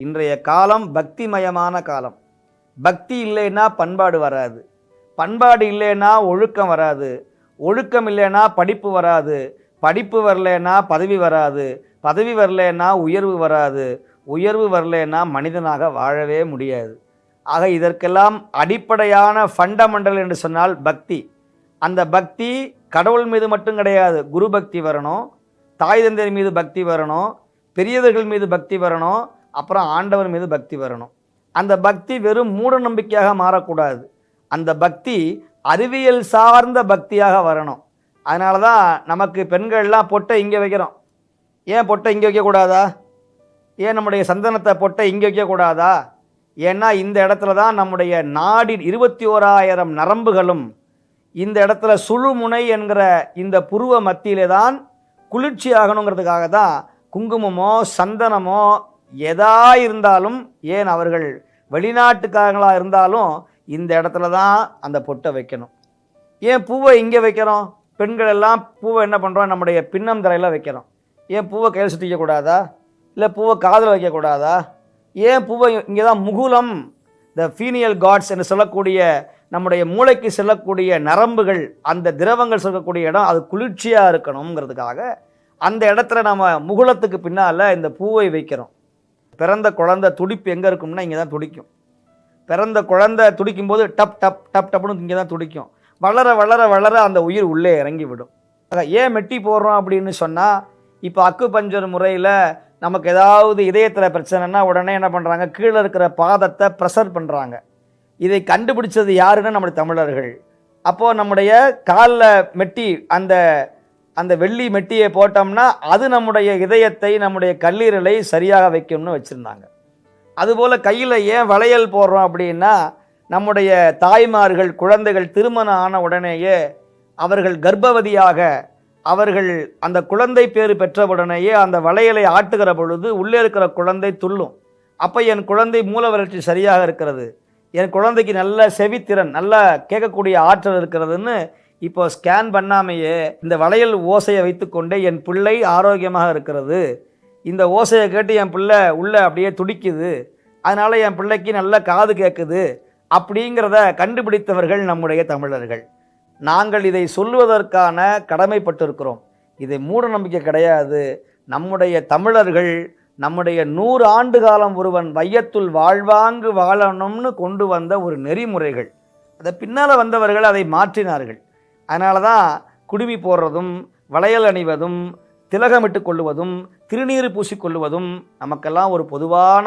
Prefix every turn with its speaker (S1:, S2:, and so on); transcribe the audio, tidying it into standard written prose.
S1: இன்றைய காலம் பக்திமயமான காலம். பக்தி இல்லைன்னா பண்பாடு வராது, பண்பாடு இல்லைன்னா ஒழுக்கம் வராது, ஒழுக்கம் இல்லைன்னா படிப்பு வராது, படிப்பு வரலைன்னா பதவி வராது, பதவி வரலைன்னா உயர்வு வராது, உயர்வு வரலைன்னா மனிதனாக வாழவே முடியாது. ஆக இதற்கெல்லாம் அடிப்படையான ஃபண்டமெண்டல் என்று சொன்னால் பக்தி. அந்த பக்தி கடவுள் மீது மட்டும் கிடையாது, குரு பக்தி வரணும், தாய் தந்தையர் மீது பக்தி வரணும், பெரியவர்கள் மீது பக்தி வரணும், அப்புறம் ஆண்டவர் மீது பக்தி வரணும். அந்த பக்தி வெறும் மூட நம்பிக்கையாக மாறக்கூடாது, அந்த பக்தி அறிவியல் சார்ந்த பக்தியாக வரணும். அதனால தான் நமக்கு பெண்கள்லாம் பொட்டை இங்கே வைக்கிறோம். ஏன் பொட்டை இங்கே வைக்கக்கூடாதா? ஏன் நம்முடைய சந்தனத்தை பொட்டை இங்கே வைக்கக்கூடாதா? ஏன்னா இந்த இடத்துல தான் நம்முடைய நாடின் 21,000 நரம்புகளும் இந்த இடத்துல சுழுமுனை என்கிற இந்த புருவ மத்தியிலே தான் குளிர்ச்சி ஆகணுங்கிறதுக்காக தான் குங்குமமோ சந்தனமோ எதா இருந்தாலும், ஏன் அவர்கள் வெளிநாட்டுக்காரங்களாக இருந்தாலும் இந்த இடத்துல தான் அந்த பொட்டை வைக்கணும். ஏன் பூவை இங்கே வைக்கிறோம்? பெண்கள் எல்லாம் பூவை என்ன பண்ணுறோம், நம்முடைய பின்னம் தரையில் வைக்கிறோம். ஏன் பூவை கையில் சுற்றிக்கக்கூடாதா? இல்லை பூவை காதில் வைக்கக்கூடாதா? ஏன் பூவை இங்கே தான் முகுலம், த ஃபீனியல் காட்ஸ் என்று சொல்லக்கூடிய நம்முடைய மூளைக்கு செல்லக்கூடிய நரம்புகள், அந்த திரவங்கள் சொல்லக்கூடிய இடம் அது குளிர்ச்சியாக இருக்கணுங்கிறதுக்காக அந்த இடத்துல நம்ம முகுலத்துக்கு பின்னால் இந்த பூவை வைக்கிறோம். பிறந்த குழந்தை துடிப்பு எங்கே இருக்கும்னா இங்கே தான் துடிக்கும். பிறந்த குழந்தை துடிக்கும்போது டப் டப் டப் டப்னு இங்கே தான் துடிக்கும். வளர வளர வளர அந்த உயிர் உள்ளே இறங்கி விடும். ஏன் மெட்டி போடுறோம் அப்படின்னு சொன்னால், இப்போ அக்கு பஞ்சர் முறையில் நமக்கு ஏதாவது இதயத்தில் பிரச்சனைனா உடனே என்ன பண்ணுறாங்க, கீழே இருக்கிற பாதத்தை ப்ரெஷர் பண்ணுறாங்க. இதை கண்டுபிடிச்சது யாருன்னா நம்முடைய தமிழர்கள். அப்போது நம்முடைய காலில் மெட்டி, அந்த வெள்ளி மெட்டியை போட்டோம்னா அது நம்முடைய இதயத்தை, நம்முடைய கல்லீரலை சரியாக வைக்கும்னு வச்சுருந்தாங்க. அதுபோல் கையில் ஏன் வளையல் போடுறோம் அப்படின்னா, நம்முடைய தாய்மார்கள் குழந்தைகள் திருமணம் ஆன உடனேயே அவர்கள் கர்ப்பவதியாக அவர்கள் அந்த குழந்தை பேறு பெற்ற உடனேயே அந்த வளையலை ஆட்டுகிற பொழுது உள்ளே இருக்கிற குழந்தை துள்ளும். அப்போ என் குழந்தை மூல வளர்ச்சி சரியாக இருக்கிறது, என் குழந்தைக்கு நல்ல செவித்திறன், நல்லா கேட்கக்கூடிய ஆற்றல் இருக்கிறதுன்னு இப்போ ஸ்கேன் பண்ணாமையே இந்த வளையல் ஓசையை வைத்துக்கொண்டே என் பிள்ளை ஆரோக்கியமாக இருக்கிறது, இந்த ஓசையை கேட்டு என் பிள்ளை உள்ளே அப்படியே துடிக்குது, அதனால் என் பிள்ளைக்கு நல்ல காது கேட்குது அப்படிங்கிறத கண்டுபிடித்தவர்கள் நம்முடைய தமிழர்கள். நாங்கள் இதை சொல்லுவதற்கான கடமைப்பட்டிருக்கிறோம். இது மூட நம்பிக்கை கிடையாது. நம்முடைய தமிழர்கள் நம்முடைய 100 ஆண்டு காலம் ஒருவன் வையத்துள் வாழ்வாங்கு வாழணும்னு கொண்டு வந்த ஒரு நெறிமுறைகள். அதை பின்னால் வந்தவர்கள் அதை மாற்றினார்கள். அதனால தான் குடுமி போடுறதும், வளையல் அணிவதும், திலகமிட்டு கொள்ளுவதும், திருநீர் பூசிக்கொள்ளுவதும் நமக்கெல்லாம் ஒரு பொதுவான